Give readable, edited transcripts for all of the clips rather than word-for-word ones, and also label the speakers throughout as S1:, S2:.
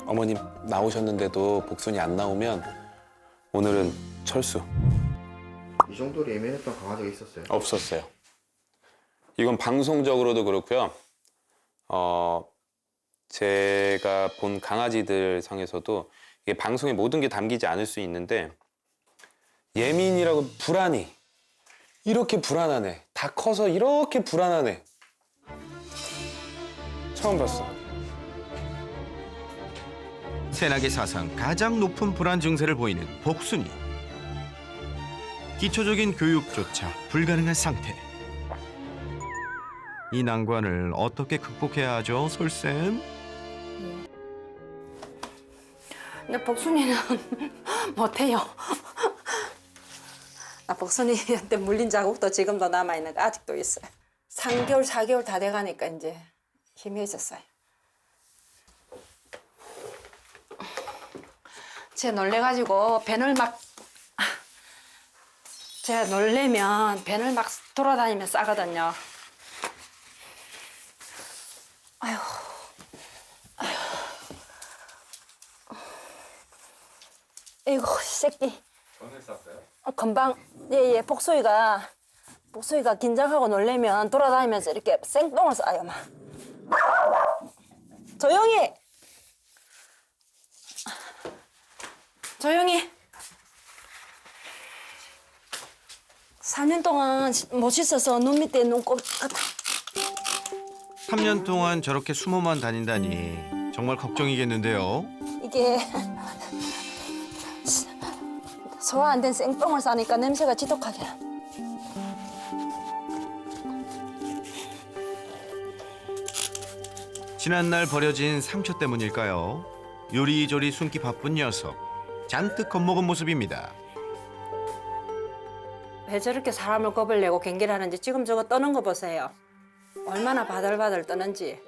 S1: 어머님 나오셨는데도 복순이 안 나오면 오늘은 철수.
S2: 이 정도로 예민했던 강아지가 있었어요?
S1: 없었어요. 이건 방송적으로도 그렇고요. 제가 본 강아지들 상에서도 이게 방송에 모든 게 담기지 않을 수 있는데 예민이라고 불안이 이렇게 불안하네. 다 커서 이렇게 불안하네. 처음 봤어.
S3: 새나개 사상 가장 높은 불안 증세를 보이는 복순이. 기초적인 교육조차 불가능한 상태. 이 난관을 어떻게 극복해야 하죠, 솔쌤?
S4: 근데 복순이는 못해요. 나 복순이한테 물린 자국도 지금도 남아있는 거 아직도 있어요. 3개월, 4개월 다 돼가니까 이제 희미해졌어요. 쟤 놀래가지고 벤을 막 제가 놀래면 벤을 막 돌아다니며 싸거든요. 아휴. 이거 새끼.
S1: 오늘 쌌어요?
S4: 금방 예 복수이가 긴장하고 놀래면 돌아다니면서 이렇게 생똥을 싸요 막. 조용히. 조용히. 4년 동안 못 씻어서 눈 밑에 눈곱 같아.
S3: 3년 동안 저렇게 숨어만 다닌다니 정말 걱정이겠는데요.
S4: 이게 소화 안 된 생똥을 싸니까 냄새가 지독하게.
S3: 지난날 버려진 상처 때문일까요? 요리조리 숨기 바쁜 녀석. 잔뜩 겁먹은 모습입니다.
S4: 왜 저렇게 사람을 겁을 내고 경계를 하는지 지금 저거 떠는 거 보세요. 얼마나 바들바들 떠는지.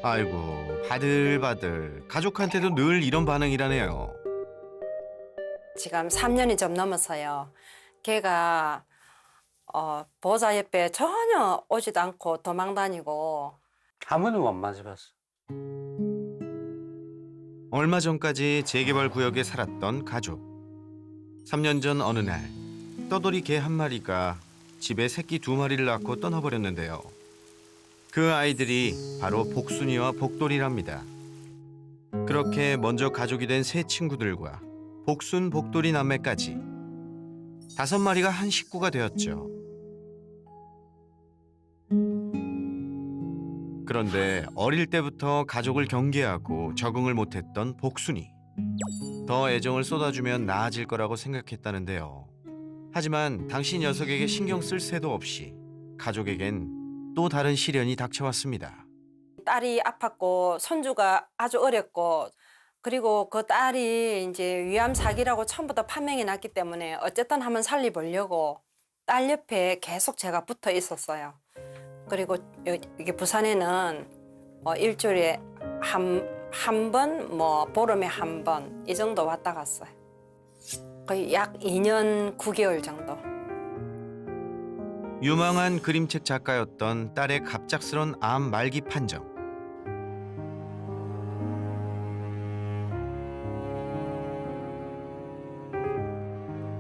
S3: 아이고, 바들바들. 가족한테도 늘 이런 반응이라네요.
S4: 지금 3년이 좀 넘었어요. 걔가 보호자 옆에 전혀 오지도 않고 도망다니고.
S5: 한 번은 못 맞아봤어.
S3: 얼마 전까지 재개발 구역에 살았던 가족. 3년 전 어느 날 떠돌이 개 한 마리가 집에 새끼 2마리를 낳고 떠나버렸는데요. 그 아이들이 바로 복순이와 복돌이랍니다. 그렇게 먼저 가족이 된 새 친구들과 복순, 복돌이 남매까지 5마리가 한 식구가 되었죠. 그런데 어릴 때부터 가족을 경계하고 적응을 못했던 복순이. 더 애정을 쏟아주면 나아질 거라고 생각했다는데요. 하지만 당시 녀석에게 신경 쓸 새도 없이 가족에겐 또 다른 시련이 닥쳐왔습니다.
S4: 딸이 아팠고 손주가 아주 어렸고 그리고 그 딸이 이제 위암 사기라고 처음부터 판명이 났기 때문에 어쨌든 한번 살려보려고 딸 옆에 계속 제가 붙어 있었어요. 그리고 이게 부산에는 일주일에 한 번, 보름에 한 번 이 정도 왔다 갔어요. 거의 약 2년 9개월 정도.
S3: 유망한 그림책 작가였던 딸의 갑작스런 암 말기 판정.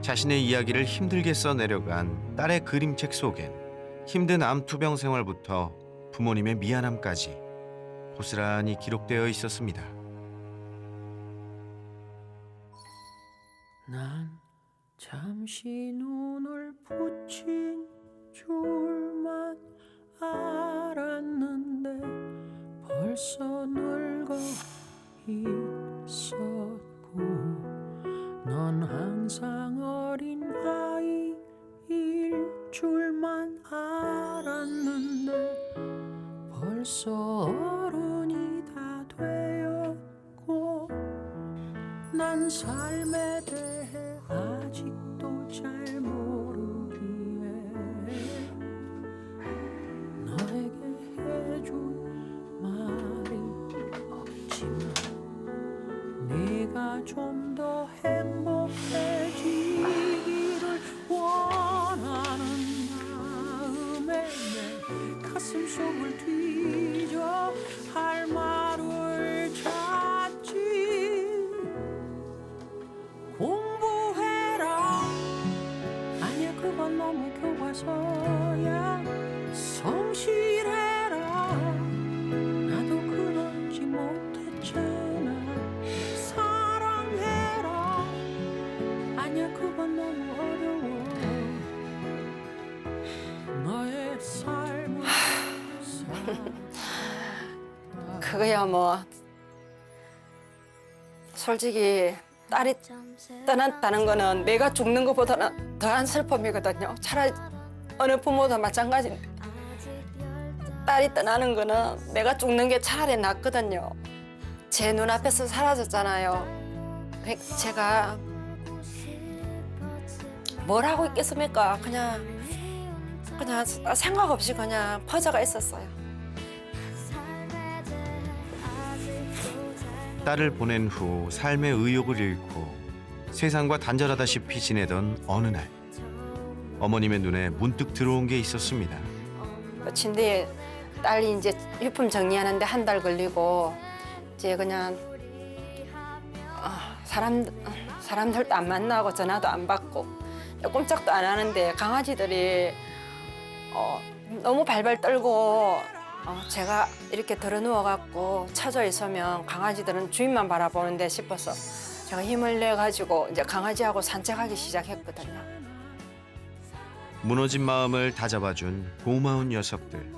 S3: 자신의 이야기를 힘들게 써내려간 딸의 그림책 속엔 힘든 암 투병 생활부터 부모님의 미안함까지 고스란히 기록되어 있었습니다.
S5: 난 잠시 눈을 붙인 줄만 알았는데 벌써 늙어 있었고 넌 항상 어린 아이일 줄만 알았는데 벌써 어른이 다 되었고 난 삶에 대해 아직도 잘 모르기에 너에게 해줄 말이 없지만 네가 좀 더 행복해지기를 원하는 마음에 내 가슴속을 뒤져
S4: 그거야 뭐 솔직히 딸이 떠났다는 거는 내가 죽는 것보다는 더한 슬픔이거든요. 차라리 어느 부모도 마찬가지. 딸이 떠나는 거는 내가 죽는 게 차라리 낫거든요. 제 눈앞에서 사라졌잖아요. 그러니까 제가 뭘 하고 있겠습니까? 그냥 생각 없이 그냥 퍼져가 있었어요.
S3: 딸을 보낸 후 삶의 의욕을 잃고 세상과 단절하다시피 지내던 어느 날 어머님의 눈에 문득 들어온 게 있었습니다.
S4: 침대에 딸이 이제 유품 정리하는데 한 달 걸리고 이제 그냥 사람들도 안 만나고 전화도 안 받고 꼼짝도 안 하는데 강아지들이 너무 발발 떨고 제가 이렇게 들어 누워갖고 처져 있으면 강아지들은 주인만 바라보는데 싶어서 제가 힘을 내가지고 이제 강아지하고 산책하기 시작했거든요.
S3: 무너진 마음을 다잡아준 고마운 녀석들.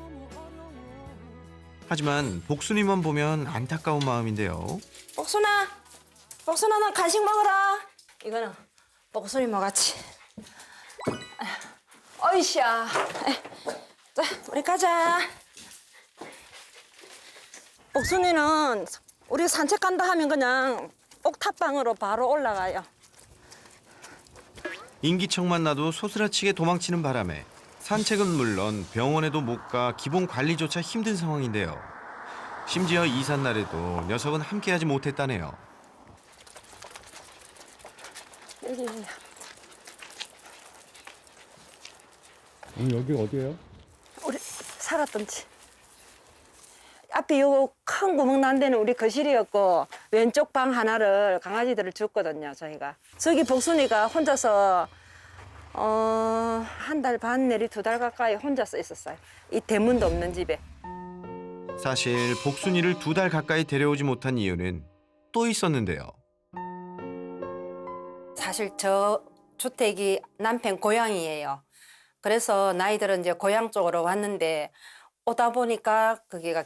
S3: 하지만 복순이만 보면 안타까운 마음인데요.
S4: 복순아, 너 간식 먹어라. 이거는 복순이 먹었지. 어이씨야. 자, 우리 가자. 복순이는 우리 산책 간다 하면 그냥 옥탑방으로 바로 올라가요.
S3: 인기척만 나도 소스라치게 도망치는 바람에 산책은 물론 병원에도 못 가 기본 관리조차 힘든 상황인데요. 심지어 이삿날에도 녀석은 함께하지 못했다네요.
S1: 여기 어디예요?
S4: 우리 살았던 집. 앞에 요 큰 구멍 난 데는 우리 거실이었고 왼쪽 방 하나를 강아지들을 줬거든요, 저희가. 저기 복순이가 혼자서 한 달 반 내리 2달 가까이 혼자서 있었어요. 이 대문도 없는 집에.
S3: 사실 복순이를 2달 가까이 데려오지 못한 이유는 또 있었는데요.
S4: 사실 저 주택이 남편 고향이에요. 그래서 나이들은 이제 고향 쪽으로 왔는데 오다 보니까 거기가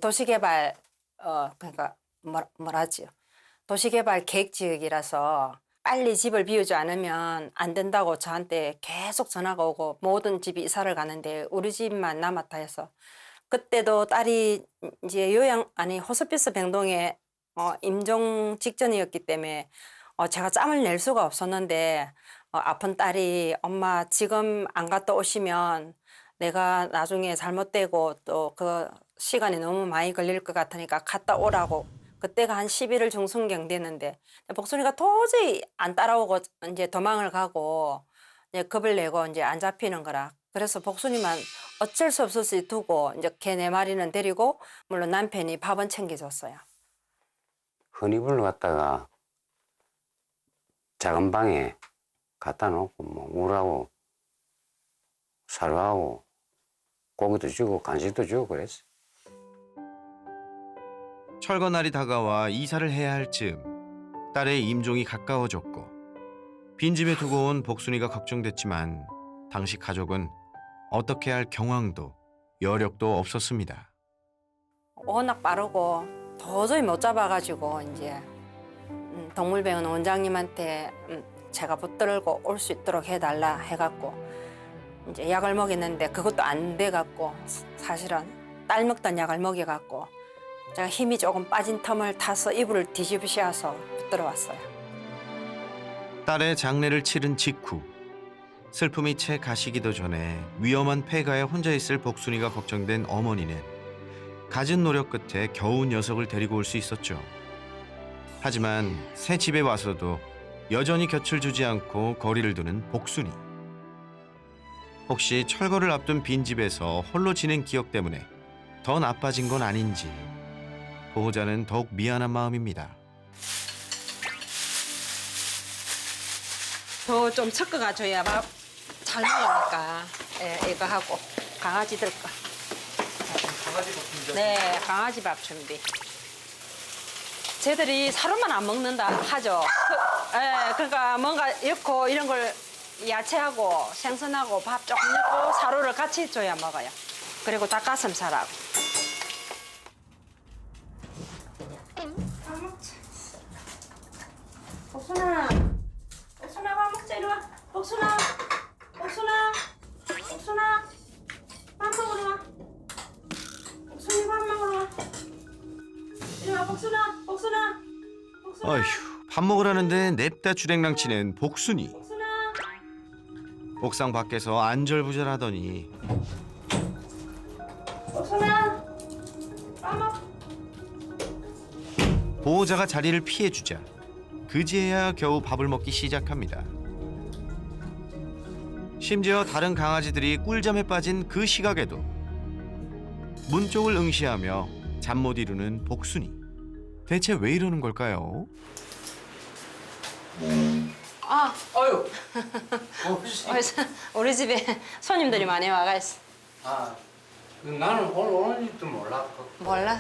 S4: 도시개발 그러니까 뭐라지요? 도시개발 계획 지역이라서 빨리 집을 비우지 않으면 안 된다고 저한테 계속 전화가 오고 모든 집이 이사를 가는데 우리 집만 남았다 해서 그때도 딸이 이제 호스피스 병동에 임종 직전이었기 때문에 제가 짬을 낼 수가 없었는데 아픈 딸이 엄마 지금 안 갔다 오시면 내가 나중에 잘못되고 또 그 시간이 너무 많이 걸릴 것 같으니까 갔다 오라고. 그때가 한 11월 중순경 됐는데 복순이가 도저히 안 따라오고 이제 도망을 가고 이제 겁을 내고 이제 안 잡히는 거라. 그래서 복순이만 어쩔 수 없이 두고 이제 걔 4마리는 데리고 물론 남편이 밥은 챙겨줬어요.
S6: 흔히불로 갖다가 작은 방에 갖다 놓고 뭐 물하고 사료하고 고기도 주고 간식도 주고 그랬어.
S3: 철거날이 다가와 이사를 해야 할 즈음 딸의 임종이 가까워졌고 빈집에 두고 온 복순이가 걱정됐지만 당시 가족은 어떻게 할 경황도 여력도 없었습니다.
S4: 워낙 빠르고 도저히 못 잡아가지고 이제 동물병원 원장님한테 제가 붙들고 올 수 있도록 해달라 해갖고 이제 약을 먹였는데 그것도 안 돼갖고 사실은 딸 먹던 약을 먹여갖고 제가 힘이 조금 빠진 텀을 타서 이불을 뒤집으셔서 붙들어왔어요.
S3: 딸의 장례를 치른 직후 슬픔이 채 가시기도 전에 위험한 폐가에 혼자 있을 복순이가 걱정된 어머니는 갖은 노력 끝에 겨우 녀석을 데리고 올 수 있었죠. 하지만 새 집에 와서도 여전히 곁을 주지 않고 거리를 두는 복순이. 혹시 철거를 앞둔 빈집에서 홀로 지낸 기억 때문에 더 나빠진 건 아닌지 보호자는 더욱 미안한 마음입니다.
S4: 더 좀 섞어가줘야 밥 잘 먹으니까 이거 하고 강아지들 거.
S2: 강아지 밥 준비.
S4: 네, 강아지 밥 준비. 쟤들이 사료만 안 먹는다 하죠. 그러니까 뭔가 넣고 이런 걸 야채하고 생선하고 밥 조금 넣고 사료를 같이 줘야 먹어요. 그리고 닭가슴살하고. 복순아, 복순아 밥 먹자. 이리 와. 복순아, 복순아, 복순아, 밥 먹으러 와. 복순이 밥 먹으러 와. 이리 와, 복순아, 복순아, 복순아.
S3: 어휴, 밥 먹으라는데 냅다 주랭랑치는 복순이.
S4: 복순아.
S3: 옥상 밖에서 안절부절하더니
S4: 복순아, 밥 먹.
S3: 보호자가 자리를 피해주자 그제야 겨우 밥을 먹기 시작합니다. 심지어 다른 강아지들이 꿀잠에 빠진 그 시각에도 문 쪽을 응시하며 잠 못 이루는 복순이. 대체 왜 이러는 걸까요?
S4: 아,
S2: 아유.
S4: 우리 집에 손님들이 많이 와가 있어.
S6: 아, 나는 오늘 오는 줄도 몰랐고.
S4: 몰라.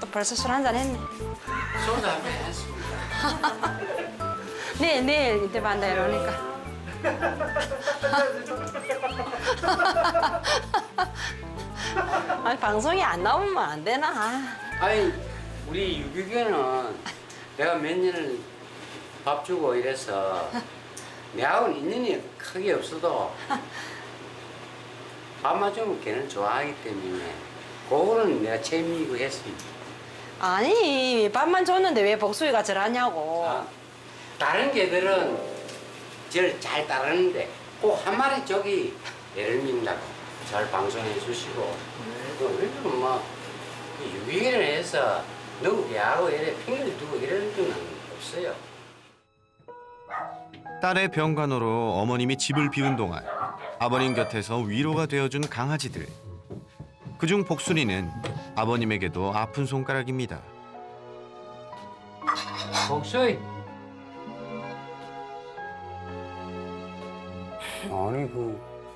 S4: 또 벌써 술 한잔 했네.
S6: 소주 한잔 했습니다.
S4: 내일 이때 만나 이러니까. 아니, 방송이 안 나오면 안 되나?
S6: 아니, 우리 유비견은 내가 몇 년을 밥 주고 이래서 내하고는 인연이 크게 없어도 밥만 주면 걔는 좋아하기 때문에 그거는 내가 재미있고 했습니다.
S4: 아니, 밥만 줬는데 왜 복수이가 저러냐고.
S6: 아, 다른 개들은 저를 잘 따르는데 꼭 한 마리 저기 예를 믿는다고 잘 방송해 주시고 요즘 뭐 유기견을 해서 너무 개하고 이래 핑계를 두고 이럴 줄은 없어요.
S3: 딸의 병간호로 어머님이 집을 비운 동안 아버님 곁에서 위로가 되어준 강아지들. 그중 복순이는 아버님에게도 아픈 손가락입니다.
S6: 복수이. 아니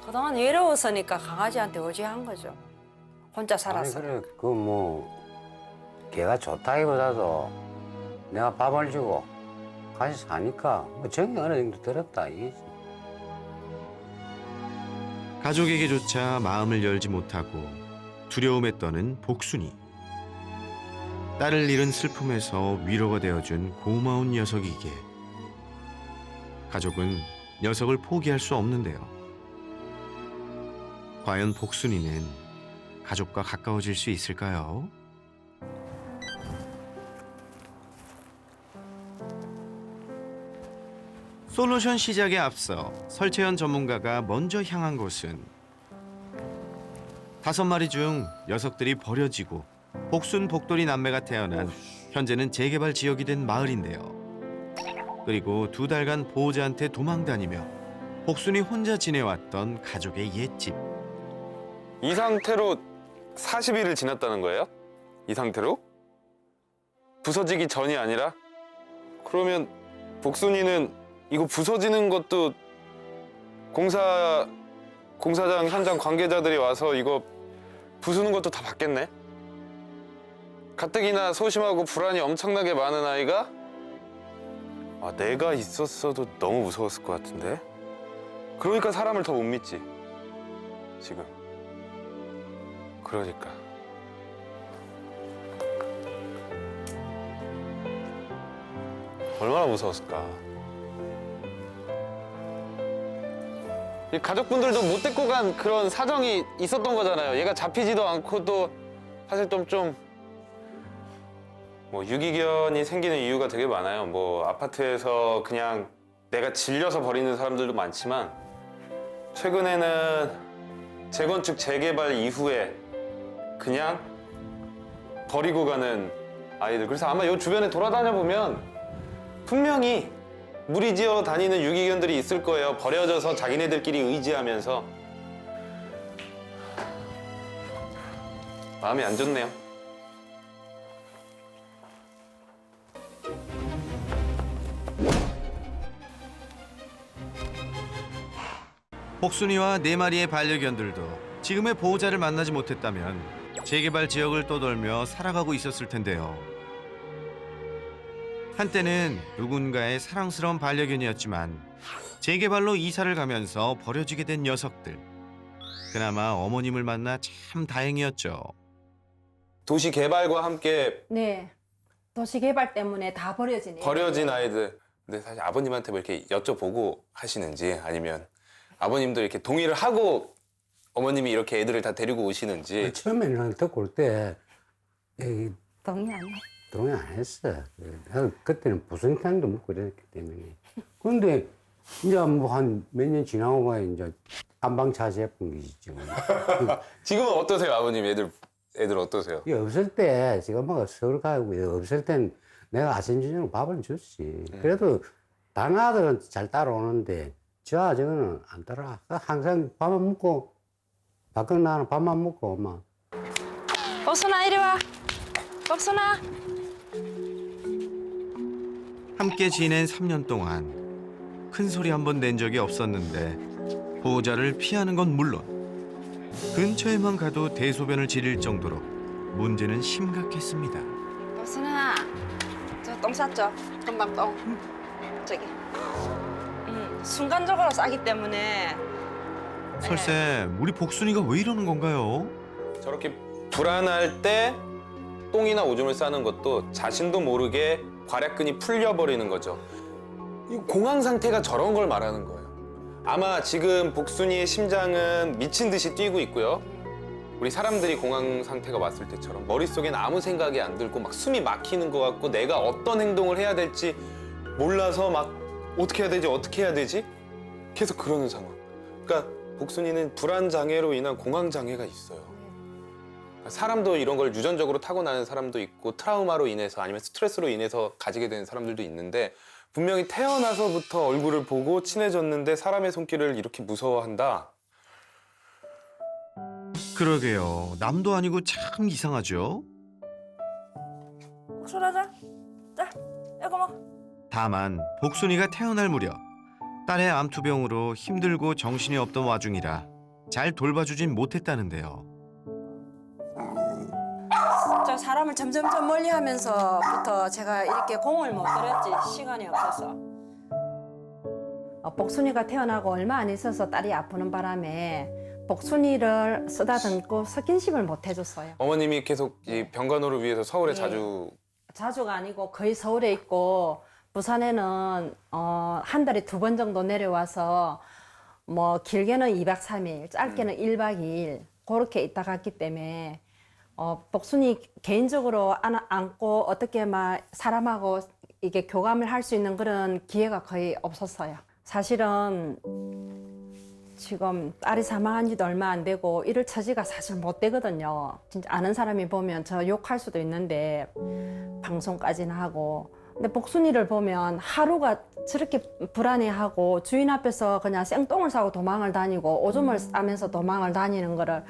S4: 그동안 외로웠으니까 강아지한테 의지한 거죠. 혼자 살았어.
S6: 그래 그 뭐 걔가 좋다기보다도 내가 밥을 주고 같이 사니까 뭐 정이 어느 정도 들었다 이게.
S3: 가족에게조차 마음을 열지 못하고 두려움에 떠는 복순이. 딸을 잃은 슬픔에서 위로가 되어준 고마운 녀석이기에 가족은 녀석을 포기할 수 없는데요. 과연 복순이는 가족과 가까워질 수 있을까요? 솔루션 시작에 앞서 설채연 전문가가 먼저 향한 곳은 5마리 중 녀석들이 버려지고 복순 복돌이 남매가 태어난 현재는 재개발 지역이 된 마을인데요. 그리고 2달간 보호자한테 도망다니며 복순이 혼자 지내왔던 가족의 옛집.
S1: 이 상태로 40일을 지났다는 거예요? 이 상태로? 부서지기 전이 아니라? 그러면 복순이는 이거 부서지는 것도 공사장 현장 관계자들이 와서 이거 부수는 것도 다 봤겠네? 가뜩이나 소심하고 불안이 엄청나게 많은 아이가 내가 있었어도 너무 무서웠을 것 같은데? 그러니까 사람을 더 못 믿지, 지금. 그러니까. 얼마나 무서웠을까. 이 가족분들도 못 데리고 간 그런 사정이 있었던 거잖아요. 얘가 잡히지도 않고 또 사실 뭐 유기견이 생기는 이유가 되게 많아요. 뭐 아파트에서 그냥 내가 질려서 버리는 사람들도 많지만 최근에는 재건축 재개발 이후에 그냥 버리고 가는 아이들. 그래서 아마 이 주변에 돌아다녀 보면 분명히 무리지어 다니는 유기견들이 있을 거예요. 버려져서 자기네들끼리 의지하면서. 마음이 안 좋네요.
S3: 복순이와 4마리의 반려견들도 지금의 보호자를 만나지 못했다면 재개발 지역을 떠돌며 살아가고 있었을 텐데요. 한때는 누군가의 사랑스러운 반려견이었지만 재개발로 이사를 가면서 버려지게 된 녀석들. 그나마 어머님을 만나 참 다행이었죠.
S1: 도시 개발과 함께
S4: 네. 도시 개발 때문에 다 버려지네요.
S1: 버려진 아이들. 근데 사실 아버님한테 뭐 이렇게 여쭤보고 하시는지 아니면 아버님도 이렇게 동의를 하고 어머님이 이렇게 애들을 다 데리고 오시는지.
S7: 처음에는 듣고 올 때
S4: 동의 안 해.
S7: 동의 안 했어. 그때는 부성탕도 먹고 이랬기 때문에. 근데 이제 뭐 한 몇 년 지나고 가 이제 안방 차지해본 게 지금.
S1: 지금은 어떠세요, 아버님? 애들 어떠세요?
S7: 이게 없을 때 지금 뭐 서울 가고 없을 땐 내가 아침 저녁 밥을 줬지. 그래도 다른 아들은 잘 따라오는데 저 아저는 안 따라. 항상 밥만 먹고 밖에 나는 밥만 먹고 막.
S4: 복순아 이리 와. 복순아.
S3: 함께 지낸 3년 동안 큰 소리 한 번 낸 적이 없었는데 보호자를 피하는 건 물론 근처에만 가도 대소변을 지릴 정도로 문제는 심각했습니다.
S4: 복순아. 저 똥 쌌죠? 금방 똥. 저기. 순간적으로 싸기 때문에.
S3: 설쌤, 우리 복순이가 왜 이러는 건가요?
S1: 저렇게 불안할 때 똥이나 오줌을 싸는 것도 자신도 모르게 괄약근이 풀려버리는 거죠. 이 공황 상태가 저런 걸 말하는 거예요. 아마 지금 복순이의 심장은 미친 듯이 뛰고 있고요. 우리 사람들이 공황 상태가 왔을 때처럼 머릿속엔 아무 생각이 안 들고 막 숨이 막히는 것 같고 내가 어떤 행동을 해야 될지 몰라서 막 어떻게 해야 되지? 계속 그러는 상황. 그러니까 복순이는 불안 장애로 인한 공황 장애가 있어요. 사람도 이런 걸 유전적으로 타고나는 사람도 있고 트라우마로 인해서 아니면 스트레스로 인해서 가지게 되는 사람들도 있는데 분명히 태어나서부터 얼굴을 보고 친해졌는데 사람의 손길을 이렇게 무서워한다.
S3: 그러게요. 남도 아니고 참 이상하죠.
S4: 복순아 자, 이거 먹어.
S3: 다만 복순이가 태어날 무렵 딸의 암투병으로 힘들고 정신이 없던 와중이라 잘 돌봐주진 못했다는데요.
S4: 저 사람을 점점점 멀리하면서부터 제가 이렇게 공을 못 들였지 시간이 없어서. 복순이가 태어나고 얼마 안 있어서 딸이 아프는 바람에 복순이를 쓰다듬고 스킨십을 못 해줬어요.
S1: 어머님이 계속 이 병간호를 위해서 서울에
S4: 네. 자주가 아니고 거의 서울에 있고 부산에는 한 달에 2번 정도 내려와서 뭐 길게는 2박 3일, 짧게는 1박 2일 그렇게 있다 갔기 때문에 복순이 개인적으로 안고 어떻게 막 사람하고 이게 교감을 할 수 있는 그런 기회가 거의 없었어요. 사실은 지금 딸이 사망한 지도 얼마 안 되고 이럴 처지가 사실 못 되거든요. 진짜 아는 사람이 보면 저 욕할 수도 있는데 방송까지는 하고. 근데 복순이를 보면 하루가 저렇게 불안해하고 주인 앞에서 그냥 생똥을 싸고 도망을 다니고 오줌을 싸면서 도망을 다니는 거를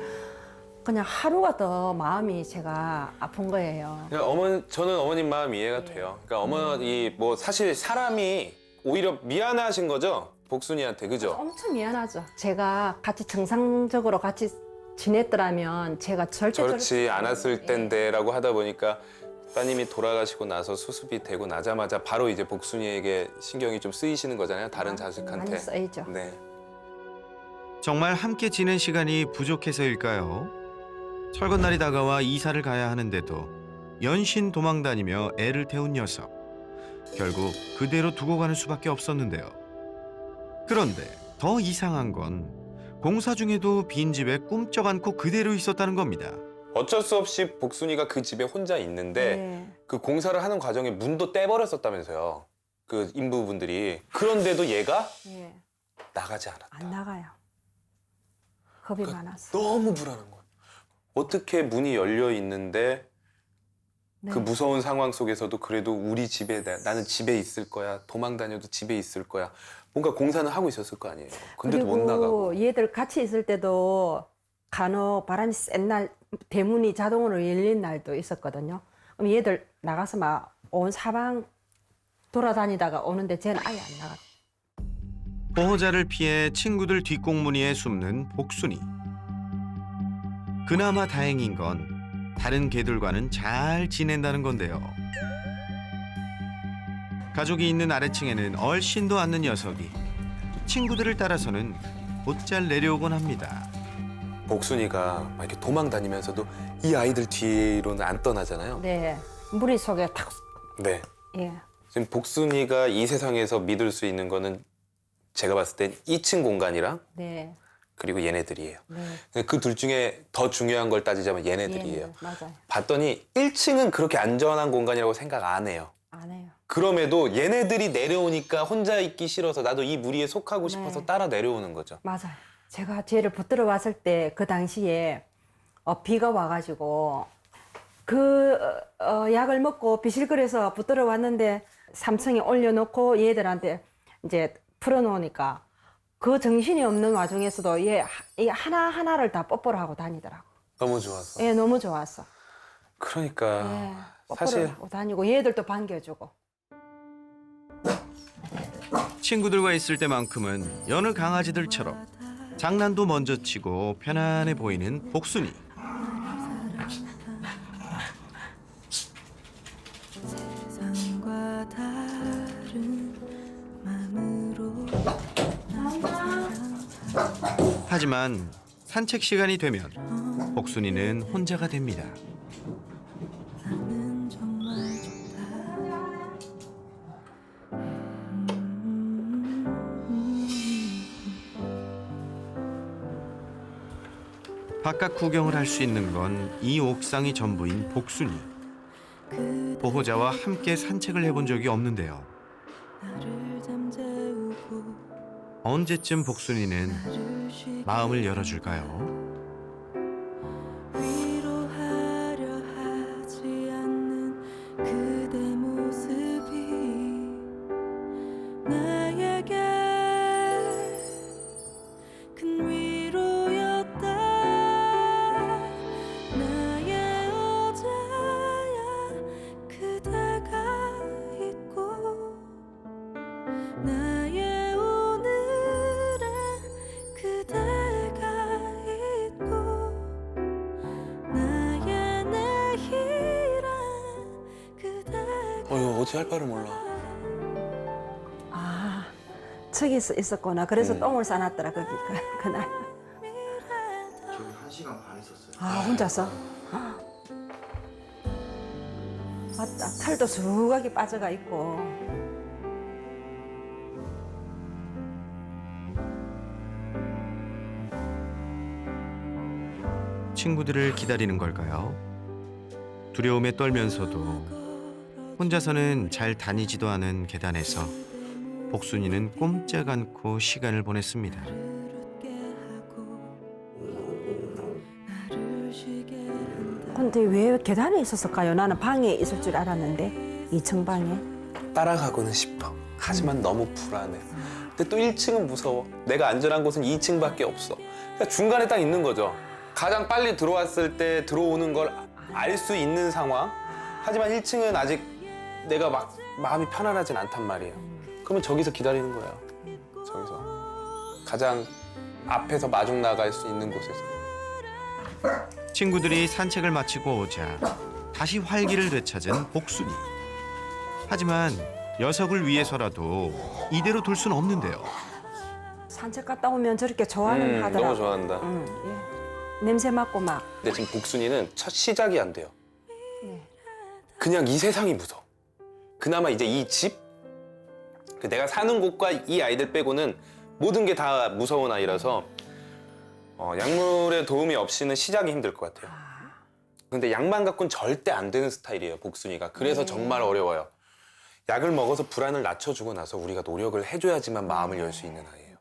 S4: 그냥 하루가 더 마음이 제가 아픈 거예요.
S1: 그러니까 저는 어머님 마음 이해가 돼요. 그러니까 어머니 뭐 사실 사람이 오히려 미안하신 거죠? 복순이한테, 그죠?
S4: 엄청 미안하죠. 제가 같이 정상적으로 같이 지냈더라면 제가 절대
S1: 저렇지 않았을
S4: 예.
S1: 텐데라고 하다 보니까 따님이 돌아가시고 나서 수습이 되고 나자마자 바로 이제 복순이에게 신경이 좀 쓰이시는 거잖아요. 다른 자식한테.
S4: 많이 쓰이죠.
S1: 네.
S3: 정말 함께 지낸 시간이 부족해서일까요? 철거날이 다가와 이사를 가야 하는데도 연신 도망다니며 애를 태운 녀석. 결국 그대로 두고 가는 수밖에 없었는데요. 그런데 더 이상한 건 공사 중에도 빈집에 꿈쩍 않고 그대로 있었다는 겁니다.
S1: 어쩔 수 없이 복순이가 그 집에 혼자 있는데
S4: 네.
S1: 그 공사를 하는 과정에 문도 떼버렸었다면서요. 그 인부분들이. 그런데도 얘가
S4: 예,
S1: 나가지 않았다.
S4: 안 나가요. 겁이 많았어.
S1: 너무 불안한 거야. 어떻게 문이 열려 있는데
S4: 네.
S1: 그 무서운 상황 속에서도 그래도 우리 집에 나는 집에 있을 거야. 도망 다녀도 집에 있을 거야. 뭔가 공사는 하고 있었을 거 아니에요. 근데도 못 나가고.
S4: 그리고 얘들 같이 있을 때도 간혹 바람이 센 날 대문이 자동으로 열린 날도 있었거든요. 그럼 얘들 나가서 막 온 사방 돌아다니다가 오는데 쟤는 아예 안 나가.
S3: 보호자를 피해 친구들 뒷공무니에 숨는 복순이. 그나마 다행인 건 다른 개들과는 잘 지낸다는 건데요. 가족이 있는 아래층에는 얼씬도 않는 녀석이 친구들을 따라서는 곧잘 내려오곤 합니다.
S1: 복순이가 막 이렇게 도망 다니면서도 이 아이들 뒤로는 안 떠나잖아요.
S4: 네. 무리 속에 탁.
S1: 네.
S4: 예.
S1: 지금 복순이가 이 세상에서 믿을 수 있는 거는 제가 봤을 땐 2층 공간이랑
S4: 네.
S1: 그리고 얘네들이에요.
S4: 네.
S1: 그 둘 중에 더 중요한 걸 따지자면 얘네들이에요.
S4: 예, 맞아요.
S1: 봤더니 1층은 그렇게 안전한 공간이라고 생각 안 해요.
S4: 안 해요.
S1: 그럼에도 얘네들이 내려오니까 혼자 있기 싫어서 나도 이 무리에 속하고 싶어서
S4: 네.
S1: 따라 내려오는 거죠.
S4: 맞아요. 제가 쟤를 붙들어 왔을 때 그 당시에 비가 와가지고 그 약을 먹고 비실거려서 붙들어 왔는데 3층에 올려놓고 얘들한테 이제 풀어놓으니까 그 정신이 없는 와중에서도 얘 하나하나를 다 뽀뽀를 하고 다니더라고.
S1: 너무 좋았어.
S4: 예, 너무 좋았어.
S1: 그러니까
S4: 예, 뽀뽀를
S1: 사실
S4: 하고 다니고 얘들도 반겨주고.
S3: 친구들과 있을 때만큼은 여느 강아지들처럼 장난도 먼저 치고 편안해 보이는 복순이.
S5: 세상과 다른 마음으로
S3: 하지만 산책 시간이 되면 복순이는 혼자가 됩니다.
S5: 나는 정말 좋다.
S3: 바깥 구경을 할 수 있는 건 이 옥상이 전부인 복순이. 보호자와 함께 산책을 해본 적이 없는데요.
S5: 나를 잠재우고
S3: 언제쯤 복순이는
S5: 나를 쉬게
S3: 마음을 열어줄까요?
S5: 위로하려 하지 않는 그대 모습이 나에게 큰 위로였다. 나의 어제야 그대가 있고 나의 오늘엔 그대가 있고 나의 내일엔 그대가
S1: 이거 어찌 할 바를 몰라.
S4: 아, 저기 있었구나. 그래서 똥을 싸놨더라 거기 그날.
S2: 저기 1시간 반 있었어요.
S4: 아, 혼자서? 맞다. 털도 수각이 빠져가 있고.
S3: 친구들을 기다리는 걸까요? 두려움에 떨면서도 혼자서는 잘 다니지도 않은 계단에서 복순이는 꼼짝 않고 시간을 보냈습니다.
S5: 웃게 하고 나를 쉬게 한다.
S4: 근데 왜 계단에 있었을까요? 나는 방에 있을 줄 알았는데 2층 방에.
S1: 따라가고는 싶어. 하지만 너무 불안해. 근데 또 1층은 무서워. 내가 안전한 곳은 2층밖에 없어. 그러니까 중간에 딱 있는 거죠. 가장 빨리 들어왔을 때 들어오는 걸 알 수 있는 상황. 하지만 1층은 아직 내가 막 마음이 편안하진 않단 말이에요. 그러면 저기서 기다리는 거예요. 저기서. 가장 앞에서 마중 나갈 수 있는 곳에서.
S3: 친구들이 산책을 마치고 오자 다시 활기를 되찾은 복순이. 하지만 녀석을 위해서라도 이대로 둘 수는 없는데요.
S4: 산책 갔다 오면 저렇게 좋아는 하더라고.
S1: 너무 좋아한다.
S4: 예. 냄새 맡고 막.
S1: 근데 지금 복순이는 첫 시작이 안 돼요.
S4: 네.
S1: 그냥 이 세상이 무서워. 그나마 이제 이 집, 내가 사는 곳과 이 아이들 빼고는 모든 게 다 무서운 아이라서 약물의 도움이 없이는 시작이 힘들 것 같아요. 근데 약만 갖고는 절대 안 되는 스타일이에요, 복순이가. 그래서 정말 어려워요. 약을 먹어서 불안을 낮춰주고 나서 우리가 노력을 해줘야지만 마음을 열 수 있는 아이예요.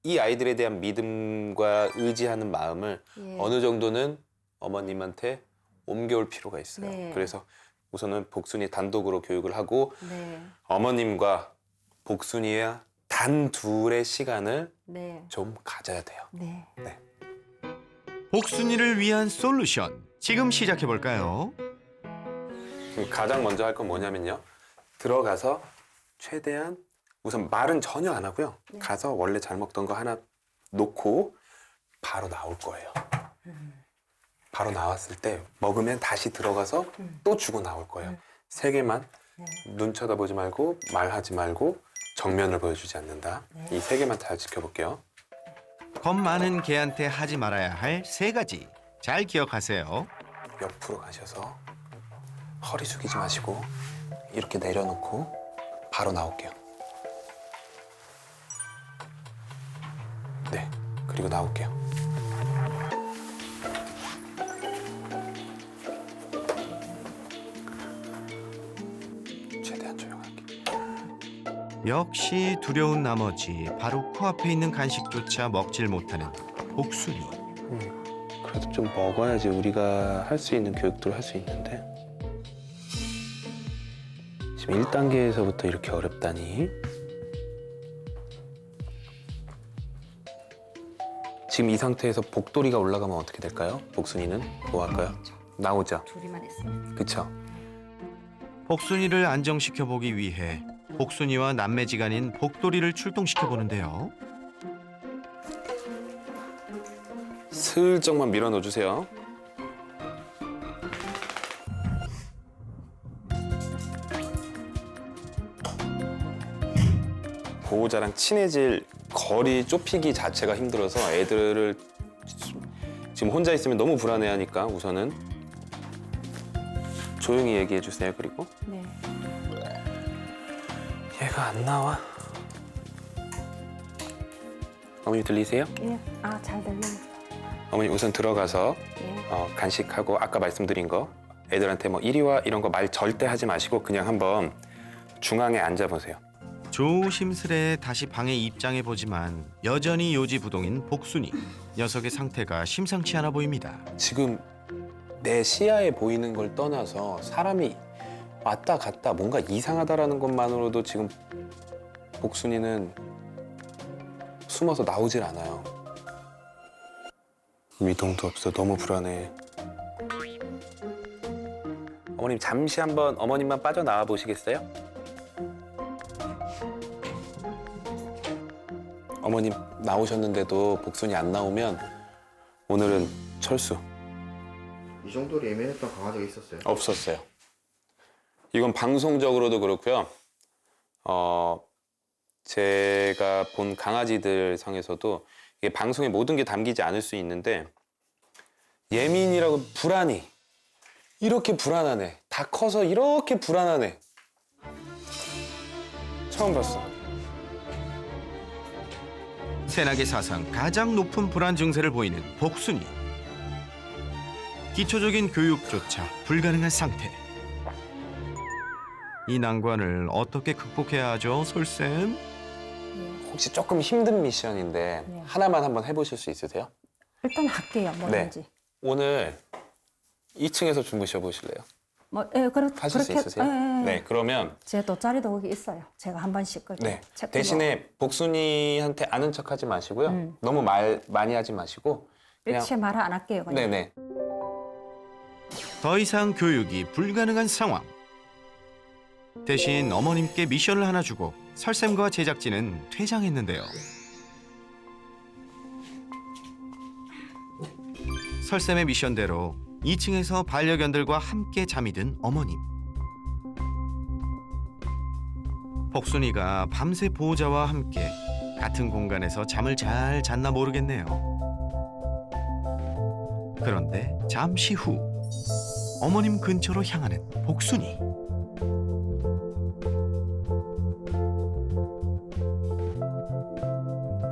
S1: 이 아이들에 대한 믿음과 의지하는 마음을
S4: 예.
S1: 어느 정도는 어머님한테 옮겨올 필요가 있어요.
S4: 네.
S1: 그래서 우선은 복순이 단독으로 교육을 하고
S4: 네.
S1: 어머님과 복순이와 단둘의 시간을
S4: 네.
S1: 좀 가져야 돼요.
S4: 네.
S3: 복순이를 위한 솔루션 지금 시작해 볼까요?
S1: 가장 먼저 할 건 뭐냐면요. 들어가서 최대한 우선 말은 전혀 안 하고요. 가서 원래 잘 먹던 거 하나 놓고 바로 나올 거예요. 바로 나왔을 때 먹으면 다시 들어가서 또 주고 나올 거예요. 3개만 눈 쳐다보지 말고 말하지 말고 정면을 보여주지 않는다. 이 3개만 잘 지켜볼게요.
S3: 겁 많은 개한테 하지 말아야 할 3가지. 잘 기억하세요.
S1: 옆으로 가셔서 허리 숙이지 마시고 이렇게 내려놓고 바로 나올게요. 네, 그리고 나올게요. 최대한 조용하게.
S3: 역시 두려운 나머지 바로 코앞에 있는 간식조차 먹질 못하는 복순이.
S1: 그래도 좀 먹어야지 우리가 할 수 있는 교육도 할 수 있는데 지금 1단계에서부터 이렇게 어렵다니. 지금 이 상태에서 복돌이가 올라가면 어떻게 될까요? 복순이는 뭐 할까요? 나오죠.
S4: 둘이만 했으면.
S1: 그쵸?
S3: 복순이를 안정시켜 보기 위해 복순이와 남매지간인 복돌이를 출동시켜 보는데요.
S1: 슬쩍만 밀어 넣어주세요. 보호자랑 친해질 거리 좁히기 자체가 힘들어서 애들을 지금 혼자 있으면 너무 불안해하니까 우선은 조용히 얘기해 주세요. 그리고
S4: 네.
S1: 얘가 안 나와. 어머니 들리세요?
S4: 예. 아, 잘 들리네.
S1: 어머니 우선 들어가서
S4: 예.
S1: 간식하고 아까 말씀드린 거 애들한테 뭐 이리 와 이런 거 말 절대 하지 마시고 그냥 한번 중앙에 앉아보세요.
S3: 조심스레 다시 방에 입장해 보지만 여전히 요지부동인 복순이. 녀석의 상태가 심상치 않아 보입니다.
S1: 지금 내 시야에 보이는 걸 떠나서 사람이 왔다 갔다 뭔가 이상하다라는 것만으로도 지금 복순이는 숨어서 나오질 않아요. 미동도 없어. 너무 불안해. 어머님 잠시 한번 어머님만 빠져나와 보시겠어요? 어머님 나오셨는데도 복순이 안 나오면 오늘은 철수.
S2: 이 정도로 예민했던 강아지가 있었어요?
S1: 없었어요. 이건 방송적으로도 그렇고요. 제가 본 강아지들 상에서도 이게 방송에 모든 게 담기지 않을 수 있는데 예민이라고 불안이 이렇게 불안하네. 다 커서 이렇게 불안하네. 처음 봤어.
S3: 새나개 사상 가장 높은 불안 증세를 보이는 복순이. 기초적인 교육조차 불가능한 상태. 이 난관을 어떻게 극복해야 하죠, 솔쌤?
S1: 혹시 조금 힘든 미션인데
S4: 네.
S1: 하나만 한번 해보실 수 있으세요?
S4: 일단 할게요. 뭐든지.
S1: 오늘 2층에서 주무셔 보실래요?
S4: 뭐, 예,
S1: 하실 수 있으세요?
S4: 예, 예.
S1: 네, 그러면
S4: 제 돗자리도 거기 있어요. 제가 한 번씩 그렇게
S1: 네.
S4: 책도
S1: 대신에 복순이한테 아는 척 하지 마시고요. 너무 말 많이 하지 마시고 그냥
S4: 일체 말을 안 할게요. 그냥.
S1: 네네.
S3: 더 이상 교육이 불가능한 상황. 대신 어머님께 미션을 하나 주고 설쌤과 제작진은 퇴장했는데요. 설쌤의 미션대로 2층에서 반려견들과 함께 잠이 든 어머님. 복순이가 밤새 보호자와 함께 같은 공간에서 잠을 잘 잤나 모르겠네요. 그런데 잠시 후 어머님 근처로 향하는 복순이.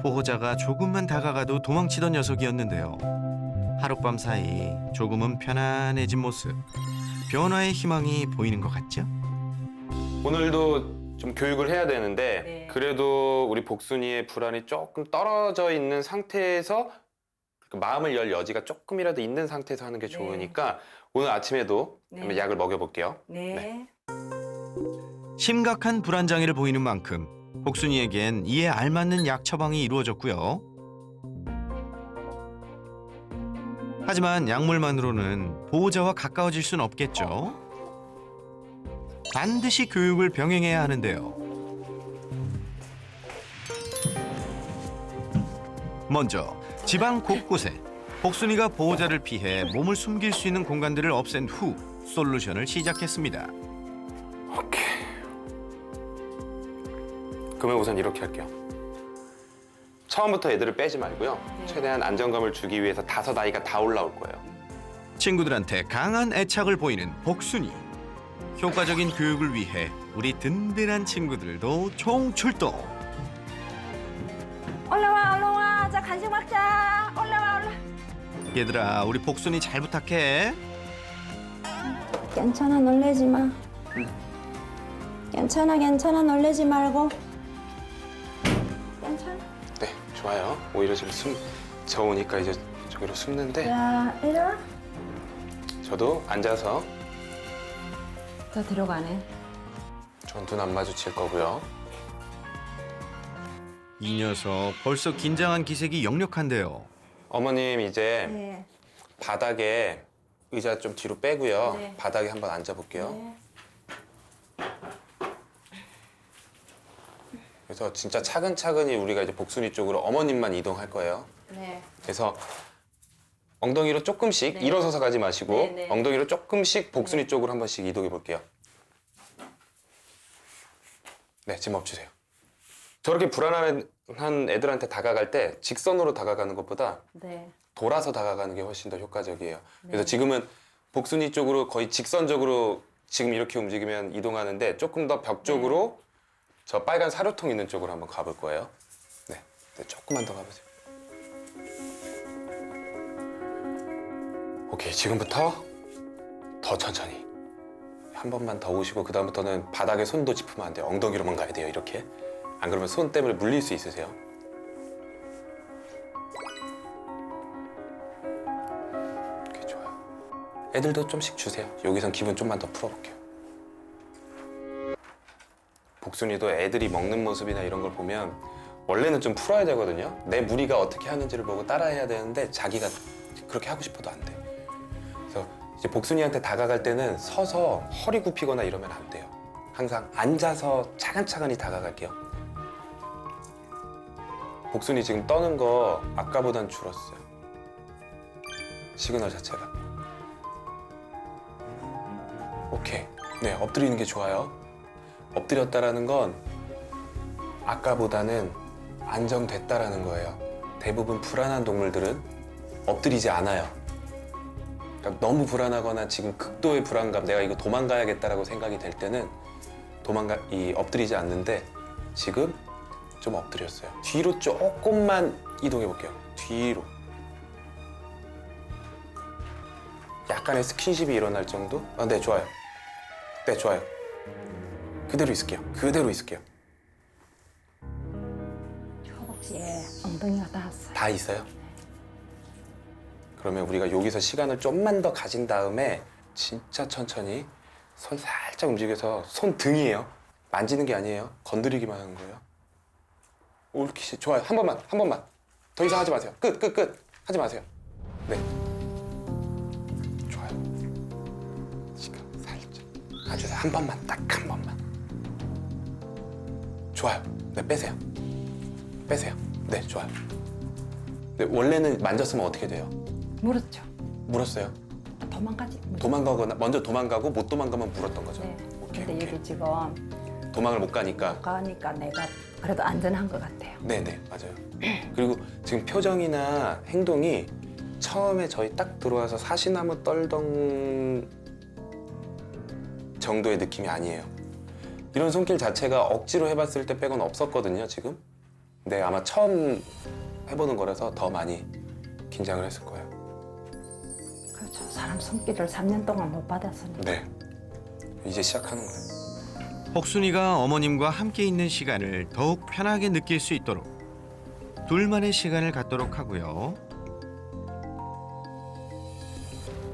S3: 보호자가 조금만 다가가도 도망치던 녀석이었는데요. 하룻밤 사이 조금은 편안해진 모습. 변화의 희망이 보이는 것 같죠?
S1: 오늘도 좀 교육을 해야 되는데
S4: 네.
S1: 그래도 우리 복순이의 불안이 조금 떨어져 있는 상태에서 그 마음을 열 여지가 조금이라도 있는 상태에서 하는 게 좋으니까 오늘 아침에도
S4: 네.
S1: 한번 약을 먹여볼게요.
S4: 네.
S3: 심각한 불안 장애를 보이는 만큼 복순이에겐 이에 알맞는 약 처방이 이루어졌고요. 하지만 약물만으로는 보호자와 가까워질 순 없겠죠. 반드시 교육을 병행해야 하는데요. 먼저 집안 곳곳에 복순이가 보호자를 피해 몸을 숨길 수 있는 공간들을 없앤 후 솔루션을 시작했습니다.
S1: 오케이. 그러면 우선 이렇게 할게요. 처음부터 애들을 빼지 말고요.
S4: 네.
S1: 최대한 안정감을 주기 위해서 5아이가 다 올라올 거예요.
S3: 친구들한테 강한 애착을 보이는 복순이. 효과적인 교육을 위해 우리 든든한 친구들도 총출동.
S4: 올라와 올라와. 자 간식 먹자. 올라와 올라.
S3: 얘들아, 우리 복순이 잘 부탁해.
S4: 괜찮아 놀래지 마. 괜찮아 놀래지 말고. 괜찮아.
S1: 네, 좋아요. 오히려 지금 저으니까 이제 저기로 숨는데
S4: 자 이리 와.
S1: 저도 앉아서
S4: 더 들어가네.
S1: 전 눈 안 마주칠 거고요.
S3: 이 녀석 벌써 긴장한 기색이 역력한데요.
S1: 어머님 이제
S4: 네.
S1: 바닥에 의자 좀 뒤로 빼고요.
S4: 네.
S1: 바닥에 한번 앉아볼게요.
S4: 네.
S1: 그래서 진짜 차근차근히 우리가 이제 복순이 쪽으로 어머님만 이동할 거예요.
S4: 네.
S1: 그래서 엉덩이로 조금씩
S4: 네.
S1: 일어서서 가지 마시고
S4: 네, 네.
S1: 엉덩이로 조금씩 복순이 쪽으로 한 번씩 이동해 볼게요. 네, 지금 멈추세요. 저렇게 불안한 애들한테 다가갈 때 직선으로 다가가는 것보다
S4: 네.
S1: 돌아서 다가가는 게 훨씬 더 효과적이에요. 그래서
S4: 네.
S1: 지금은 복순이 쪽으로 거의 직선적으로 지금 이렇게 움직이면 이동하는데 조금 더 벽 쪽으로 저 빨간 사료통 있는 쪽으로 한번 가볼 거예요. 네, 조금만 더 가보세요. 오케이, 지금부터 더 천천히 한 번만 더 오시고 그 다음부터는 바닥에 손도 짚으면 안 돼요. 엉덩이로만 가야 돼요. 이렇게. 안 그러면 손 때문에 물릴 수 있으세요. 오케이, 좋아요. 애들도 좀씩 주세요. 여기선 기분 좀만 더 풀어볼게요. 복순이도 애들이 먹는 모습이나 이런 걸 보면 원래는 좀 풀어야 되거든요. 내 무리가 어떻게 하는지를 보고 따라해야 되는데 자기가 그렇게 하고 싶어도 안 돼. 그래서 이제 복순이한테 다가갈 때는 서서 허리 굽히거나 이러면 안 돼요. 항상 앉아서 차근차근히 다가갈게요. 복순이 지금 떠는 거 아까보단 줄었어요. 시그널 자체가. 오케이. 네, 엎드리는 게 좋아요. 엎드렸다라는 건 아까보다는 안정됐다라는 거예요. 대부분 불안한 동물들은 엎드리지 않아요. 그러니까 너무 불안하거나 지금 극도의 불안감, 내가 이거 도망가야겠다라고 생각이 될 때는 엎드리지 않는데 지금 좀 엎드렸어요. 뒤로 조금만 이동해 볼게요. 뒤로. 약간의 스킨십이 일어날 정도? 아, 네, 좋아요. 네, 좋아요. 그대로 있을게요. 그대로 있을게요.
S4: 허벅지에 엉덩이가 닿았어요.
S1: 다 있어요? 그러면 우리가 여기서 시간을 좀만 더 가진 다음에 진짜 천천히 손 살짝 움직여서 손 등이에요. 만지는 게 아니에요. 건드리기만 하는 거예요. 옳지, 좋아요. 한 번만. 더 이상 하지 마세요. 끝. 하지 마세요. 네. 좋아요. 지금 살짝. 앉으세요. 한 번만, 딱 한 번만. 좋아요. 네, 빼세요. 네, 좋아요. 네, 원래는 만졌으면 어떻게 돼요?
S4: 물었죠.
S1: 물었어요.
S4: 도망가지.
S1: 도망가거나 먼저 도망가고 못 도망가면 물었던 거죠.
S4: 네.
S1: 오케이,
S4: 근데
S1: 오케이.
S4: 여기 지금
S1: 도망을 못 가니까.
S4: 가니까 내가 그래도 안전한 것 같아요.
S1: 네네, 맞아요. 그리고 지금 표정이나 행동이 처음에 저희 딱 들어와서 사시나무 떨던 정도의 느낌이 아니에요. 이런 손길 자체가 억지로 해봤을 때 빼고는 없었거든요, 지금. 근데 아마 처음 해보는 거라서 더 많이 긴장을 했을 거예요.
S4: 그렇죠. 사람 손길을 3년 동안 못 받았으니까.
S1: 네, 이제 시작하는 거예요.
S3: 복순이가 어머님과 함께 있는 시간을 더욱 편하게 느낄 수 있도록 둘만의 시간을 갖도록 하고요.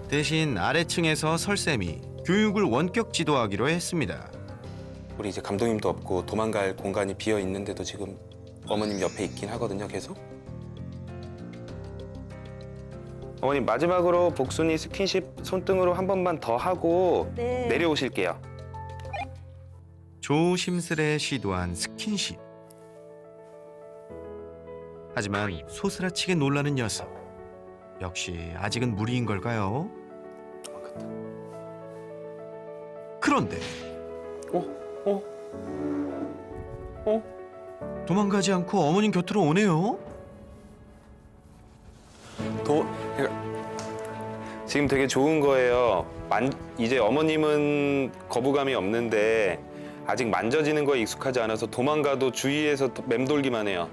S3: 대신 아래층에서 설쌤이 교육을 원격 지도하기로 했습니다.
S1: 우리 이제 감독님도 없고 도망갈 공간이 비어 있는데도 지금 어머님 옆에 있긴 하거든요, 계속. 어머님, 마지막으로 복순이 스킨십 손등으로 한 번만 더 하고
S4: 네.
S1: 내려오실게요.
S3: 조심스레 시도한 스킨십. 하지만 소스라치게 놀라는 녀석. 역시 아직은 무리인 걸까요? 그런데 도망가지 않고 어머님 곁으로 오네요.
S1: 지금 되게 좋은 거예요. 이제 어머님은 거부감이 없는데 아직 만져지는 거에 익숙하지 않아서 도망가도 주위에서 맴돌기만 해요.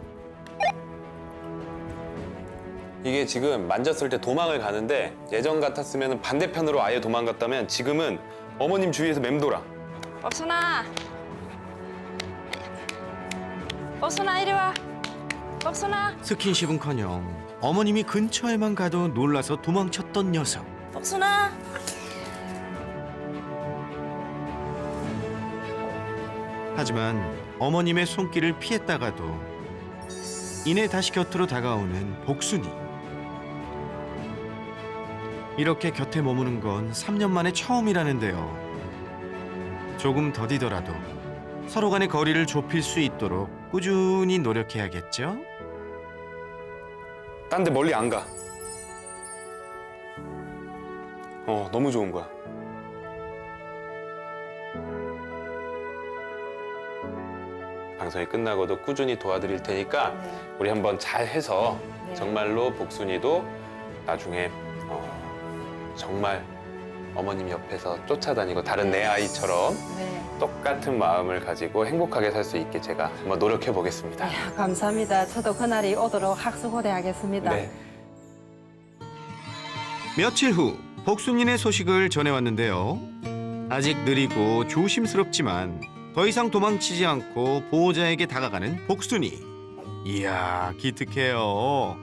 S1: 이게 지금 만졌을 때 도망을 가는데 예전 같았으면 반대편으로 아예 도망갔다면 지금은 어머님 주위에서 맴돌아.
S4: 복순아. 복순아 이리 와. 복순아.
S3: 스킨십은커녕 어머님이 근처에만 가도 놀라서 도망쳤던 녀석.
S4: 복순아.
S3: 하지만 어머님의 손길을 피했다가도 이내 다시 곁으로 다가오는 복순이. 이렇게 곁에 머무는 건 3년 만에 처음이라는데요. 조금 더디더라도 서로 간의 거리를 좁힐 수 있도록 꾸준히 노력해야겠죠?
S1: 딴 데 멀리 안 가. 너무 좋은 거야. 방송이 끝나고도 꾸준히 도와드릴 테니까 우리 한번 잘 해서
S4: 네.
S1: 정말로 복순이도 나중에 정말 어머님 옆에서 쫓아다니고 다른 내 아이처럼
S4: 네.
S1: 똑같은 마음을 가지고 행복하게 살 수 있게 제가 한번 노력해 보겠습니다.
S4: 이야, 감사합니다. 저도 그날이 오도록 학수고대하겠습니다.
S1: 네.
S3: 며칠 후 복순이네 소식을 전해왔는데요. 아직 느리고 조심스럽지만 더 이상 도망치지 않고 보호자에게 다가가는 복순이. 이야, 기특해요.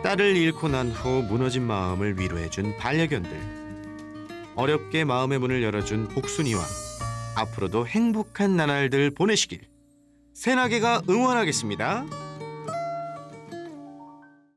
S3: 딸을 잃고 난 후 무너진 마음을 위로해준 반려견들. 어렵게 마음의 문을 열어준 복순이와 앞으로도 행복한 나날들 보내시길 새나개가 응원하겠습니다.